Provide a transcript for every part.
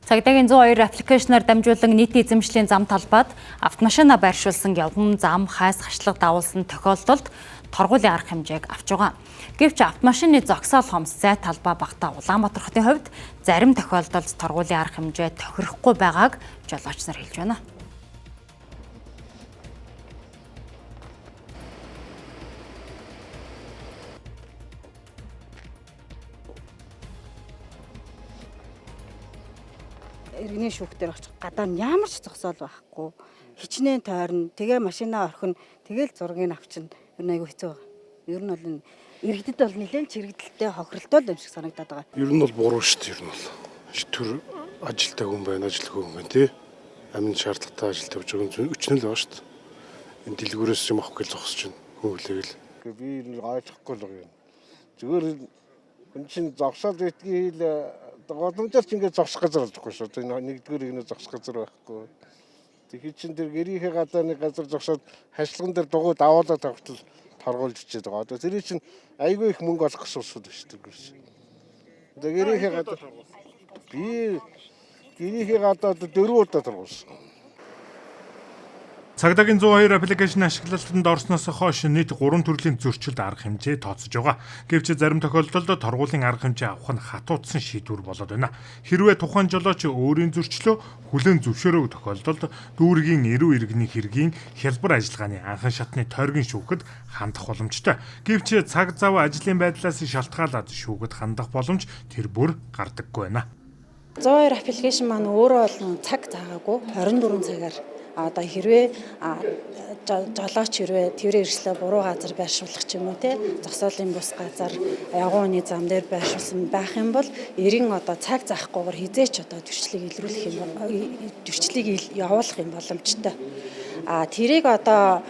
Цагдаагийн 102 аппликейшнаар дамжуулан нийтийн эзэмшлийн зам талбайд автомашина байршуулсан явган зам хайс хашлага дагуулсан тохиолдолд торгуулийн арга хэмжээг авч байгаа. Гэвч автомашины зогсоол хомс зай талбай багтаа Улаанбаатар хотын хувьд зарим тохиолдолд торгуулийн арга хэмжээ тохирохгүй байгааг жолооч нар хэлж байна. Иргэний шүүхтэр очих гадаа ямар ч зогсоол байхгүй. Хичнээн тойрно. Тэгээ машинаа орхино. Тэгээл зургийг авчин. Ер нь айгүй хэцүү байгаа. Ер нь бол иргэдэд бол нэлээд чирэгдэлтэй хохиролтой юм шиг санагдаад байгаа. Ер нь бол буруу шүү дээ. Ер нь бол төр ажилтай хүн байна, ажилгүй хүн байна тий. Амин шаардлагатай ажилд явж байгаа өчнөл байгаа шүү дээ. Энэ дэлгүүрээс юм авах гэж зогсож байна. Хөглөөл. Би ойлгохгүй л юм. Зүгээр энэ чинь зогсоод байдгийг голомжоор ч ингээд зогсох газар олдохгүй шүү. Нэгдүгээр нэг зогсох газар байхгүй. Тэгэхээр чин тэр гэрийнхээ гадаа нэг газар зогсоод хашлаган дээр дугуй даваалаад тавтал торгуулж ичээд байгаа. Одоо тэр чинь айгүй их мөнгө олох гэсэн үг шүү дээ. Одоо гэрийнхээ гадаа би гэрийнхээ гадаа 4 удаа торгуулсан. Цагдаагийн 102 аппликейшн ашиглалтанд орсноос хойш нийт 3 төрлийн зөрчилд арга хэмжээ тооцож байгаа. Гэвч зарим тохиолдолд торгуулийн арга хэмжээ авах нь хатуудсан шийдвэр болоод байна. Хэрвээ тухайн жолооч өөрийн зөрчлөө хүлээн зөвшөөрөөг тохиолдолд дүүргийн эрүү иргэний хэргийн хялбар ажиллагааны анхан шатны тойргийн шүүхэд хандах боломжтой. Гэвч цаг зав ажлын байдлаас шалтгаалаад шүүхэд хандах боломж тэр бүр гардаггүй байна. 102 аппликейшн маань өөрөө бол цаг заагаагүй 24 цагаар одоо хэрвээ жолооч хэрвээ тэрээр ирслээ буруу газар байршуулах ч юм уу те зогсоолын бус газар ягууны зам дээр байршуулсан байх юм бол эрен одоо цаг заахгүйгээр хизээч одоо зөрчлийг илрүүлэх юм зөрчлийг явуулах юм боломжтой. Тэрийг одоо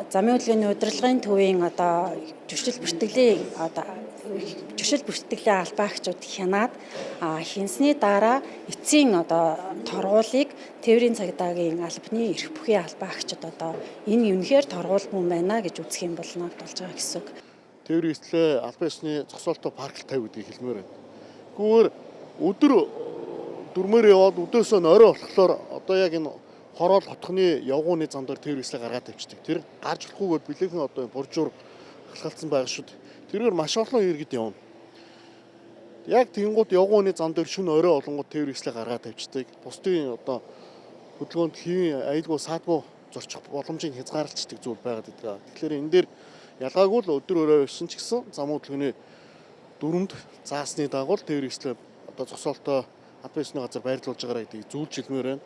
замын хөдөлгөөний удирдлагын төвийн одоо зөрчил бүртгэлийн албаагчид хянаад хинсний дараа эцсийн одоо торгуулийг тээврийн цагдаагийн албаны эрх бүхий албаагчид одоо энэ үнэхээр торгуулмун байна гэж үзэх юм болно болж байгаа гэсэн үг. Тээврийн эслээ албан ёсны зогсоолтой паркл тавь гэдгийг хэлмээр байна. Гүүр өдөр дөрмөр яваад өдөөсөө орой болохоор одоо яг энэ хороол хотхны явгууны зам дээр тээврийн эслээ гаргаад тавьчихдаг. Тэр гарч болохгүйгээр билээхэн одоо буржуур халахалцсан байгаа шүү дээ. Тэрээр маш олон иргэд явна. Яг тэнгууд явгууны зам дээр шөнө орой олонгууд тээврийн эслээ гаргаад тавьчихдаг. Бусдын одоо хөдөлгөөнд хэвийн аюулгүй саадгүй зорчих боломжийг хязгаарлалцдаг зүйл байгаад байдаг. Тэгэхээр энэ дээр ялгаагүй л өдөр өрөө өссөн ч гэсэн зам хөдөлгөөний дүрмд заасны дагуу тээврийн эслээ одоо зогсоолтой албан ёсны газар байрлуулж байгаараа гэдгийг зөвлөж хэлмээр байна.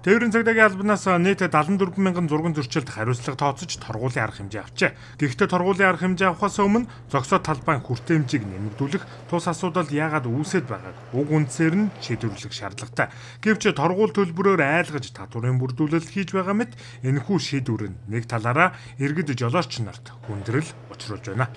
Тээврийн цагдаагийн албанаас нийт 74,600 зөрчилд хариуцлага тооцож торгуулийн арга хэмжээ авчээ. Гэхдээ торгуулийн арга хэмжээ авахаас өмнө зогсоод талбайн хүртээмжийг нэмэгдүүлэх тус асуудал яагаад үүсэж байгааг уг үндсээр нь шийдвэрлэх шаардлагатай. Гэвч торгуул төлбөрөөр айлгаж татварын бүрдүүлэлт хийж байгаа мэт энэхүү шийдвэр нь нэг талаараа иргэд жолооч нарт хүндрэл учруулж байна.